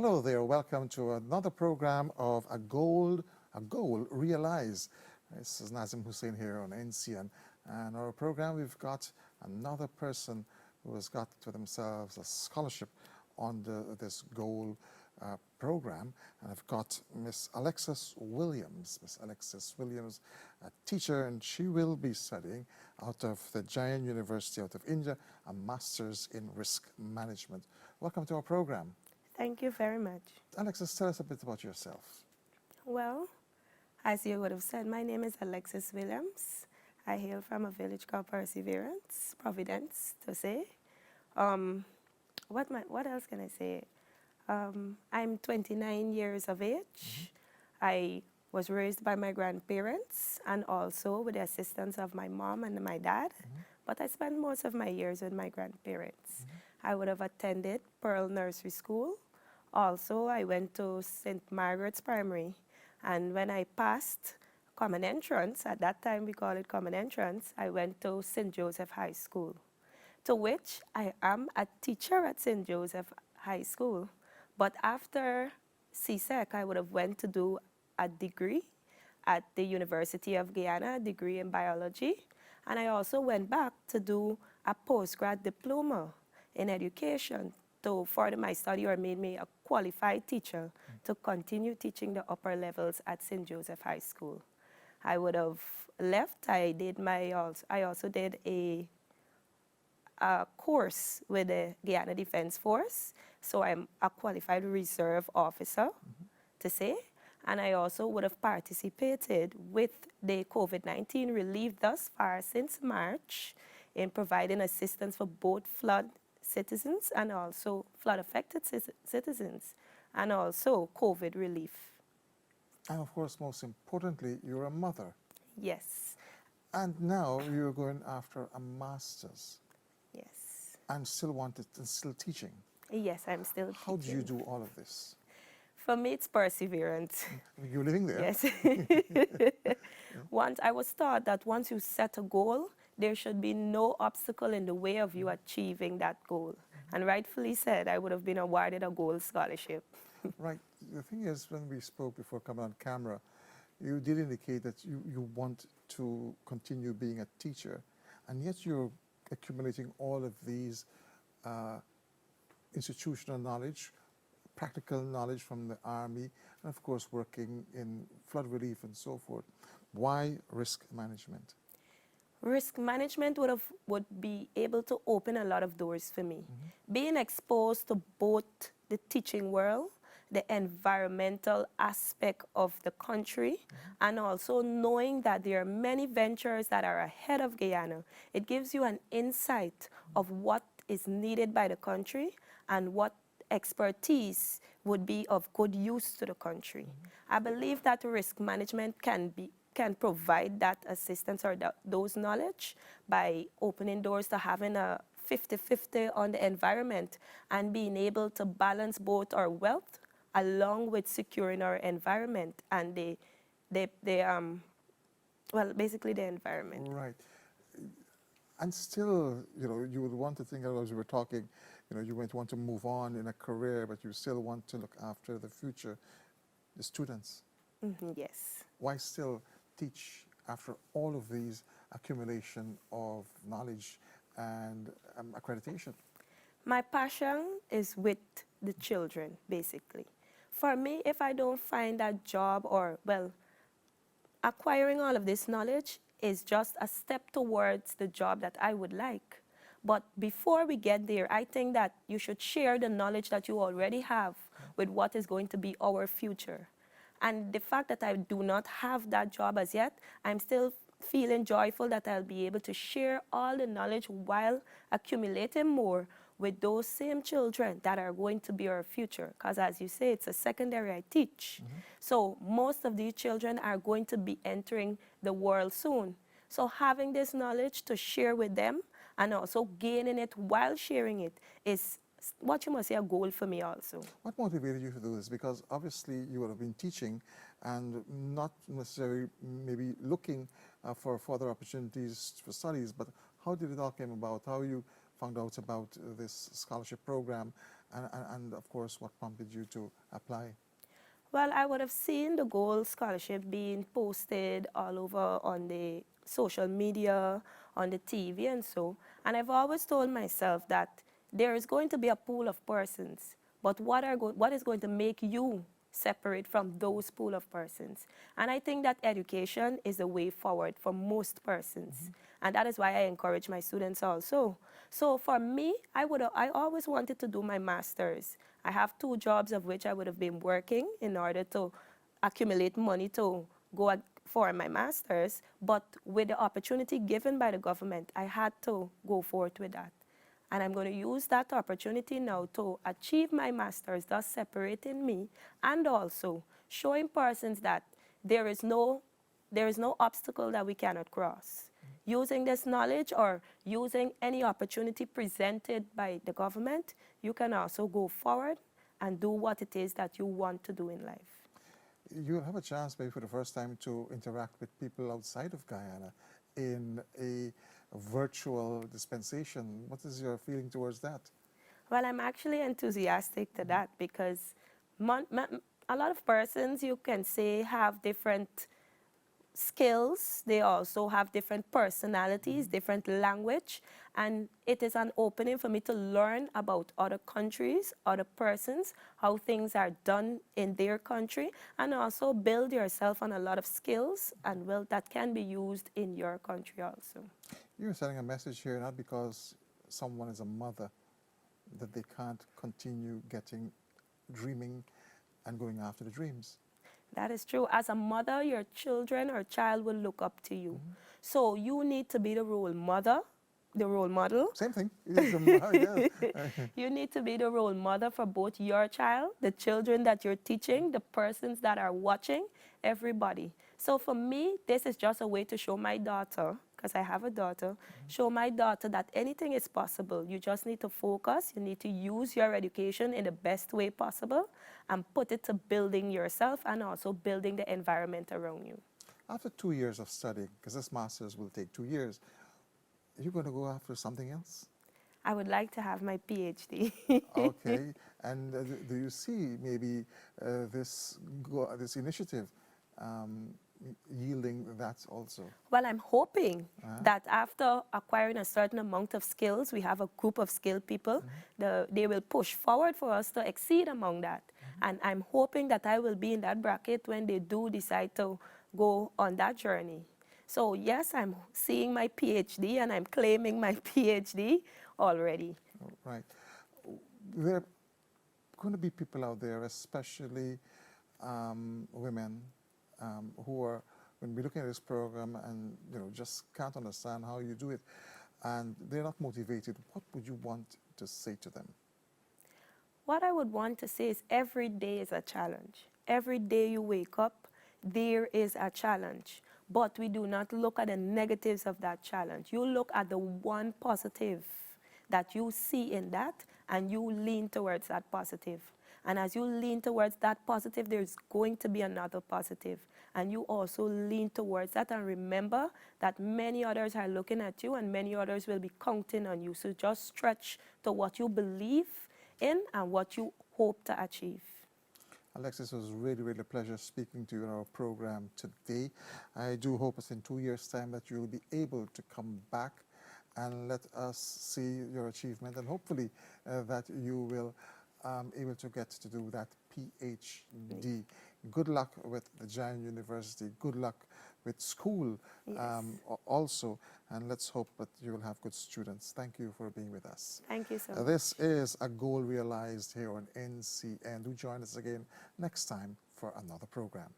Hello there, welcome to another program of A Goal Realized. This is Nazim Hussein here on NCN, and our program we've got another person who has got to themselves a scholarship on this goal program, and I've got Miss Alexis Williams. Miss Alexis Williams, a teacher, and she will be studying out of the Jain University out of India, a Master's in Risk Management. Welcome to our program. Thank you very much. Alexis, tell us a bit about yourself. Well, as you would have said, my name is Alexis Williams. I hail from a village called Perseverance, Providence, to say. What else can I say? I'm 29 years of age. I was raised by my grandparents and also with the assistance of my mom and my dad. But I spent most of my years with my grandparents. I would have attended Pearl Nursery School. Also, I went to St. Margaret's Primary. And when I passed Common Entrance, at that time we call it Common Entrance, I went to St. Joseph High School, to which I am a teacher at St. Joseph High School. But after CSEC, I would have went to do a degree at the University of Guyana, a degree in biology. And I also went back to do a postgrad diploma in education to further my study, or made me a qualified teacher to continue teaching the upper levels at St. Joseph High School. I would have left. I also did a course with the Guyana Defense Force, so I'm a qualified reserve officer, to say. And I also would have participated with the COVID-19 relief thus far since March in providing assistance for both flood citizens and also flood-affected citizens, and also COVID relief. And of course, most importantly, you're a mother. Yes. And now you're going after a master's. Yes. And still teaching. Yes, I'm still teaching. How do you do all of this? For me, it's perseverance. You're living there? Yes. I was taught that once you set a goal, there should be no obstacle in the way of you achieving that goal. And rightfully said, I would have been awarded a gold scholarship. Right. The thing is, when we spoke before coming on camera, you did indicate that you want to continue being a teacher, and yet you're accumulating all of these institutional knowledge, practical knowledge from the Army, and of course working in flood relief and so forth. Why risk management? Risk management would be able to open a lot of doors for me. Being exposed to both the teaching world, the environmental aspect of the country, and also knowing that there are many ventures that are ahead of Guyana. It gives you an insight of what is needed by the country and what expertise would be of good use to the country. I believe that risk management can provide that assistance or those knowledge by opening doors to having a 50-50 on the environment and being able to balance both our wealth along with securing our environment and basically the environment. Right. And still, you would want to think, as we were talking, you might want to move on in a career, but you still want to look after the future, the students. Yes. Why still teach after all of these accumulation of knowledge and accreditation? My passion is with the children, basically. For me, if I don't find that job acquiring all of this knowledge is just a step towards the job that I would like. But before we get there, I think that you should share the knowledge that you already have with what is going to be our future. And the fact that I do not have that job as yet, I'm still feeling joyful that I'll be able to share all the knowledge while accumulating more with those same children that are going to be our future. Because as you say, it's a secondary I teach. So most of these children are going to be entering the world soon. So having this knowledge to share with them and also gaining it while sharing it is what you must say a goal for me also. What motivated you to do this? Because obviously you would have been teaching and not necessarily maybe looking for further opportunities for studies, but how did it all came about? How you found out about this scholarship program and of course, what prompted you to apply? Well, I would have seen the Gold Scholarship being posted all over on the social media, on the TV and so. And I've always told myself that there is going to be a pool of persons, but what is going to make you separate from those pool of persons? And I think that education is the way forward for most persons. And that is why I encourage my students also. So for me, I always wanted to do my master's. I have 2 jobs of which I would have been working in order to accumulate money to go for my master's, but with the opportunity given by the government, I had to go forth with that. And I'm going to use that opportunity now to achieve my master's, thus separating me, and also showing persons that there is no obstacle that we cannot cross. Using this knowledge or using any opportunity presented by the government, you can also go forward and do what it is that you want to do in life. You'll have a chance maybe for the first time to interact with people outside of Guyana in a virtual dispensation. What is your feeling towards that? Well, I'm actually enthusiastic to that because a lot of persons, you can say, have different skills. They also have different personalities, different language, and it is an opening for me to learn about other countries, other persons, how things are done in their country, and also build yourself on a lot of skills and will that can be used in your country also. You're sending a message here not because someone is a mother that they can't continue dreaming and going after the dreams. That is true. As a mother, your children or child will look up to you. So you need to be the role model. Same thing. Yes. You need to be the role model for both your child, the children that you're teaching, the persons that are watching, everybody. So for me, this is just a way to show my daughter, because I have a daughter, show my daughter that anything is possible. You just need to focus. You need to use your education in the best way possible and put it to building yourself and also building the environment around you. After 2 years of studying, because this master's will take 2 years, are you going to go after something else? I would like to have my PhD. Okay. And do you see maybe this initiative yielding that also? Well, I'm hoping that after acquiring a certain amount of skills, we have a group of skilled people, they will push forward for us to exceed among that. And I'm hoping that I will be in that bracket when they do decide to go on that journey. So yes, I'm seeing my PhD and I'm claiming my PhD already. Right. There are going to be people out there, especially women, who are going to be looking at this program and just can't understand how you do it, and they're not motivated. What would you want to say to them? What I would want to say is every day is a challenge. Every day you wake up, there is a challenge. But we do not look at the negatives of that challenge. You look at the one positive that you see in that, and you lean towards that positive. And as you lean towards that positive, there's going to be another positive. And you also lean towards that and remember that many others are looking at you and many others will be counting on you. So just stretch to what you believe in and what you hope to achieve. Alexis, it was really, really a pleasure speaking to you in our program today. I do hope it's in 2 years' time that you'll be able to come back and let us see your achievement, and hopefully that you will able to get to do that PhD. Good luck with the Giant University. Good luck with school also, and let's hope that you will have good students. Thank you for being with us. Thank you so much. This is A Goal Realized here on NCN. Do join us again next time for another program.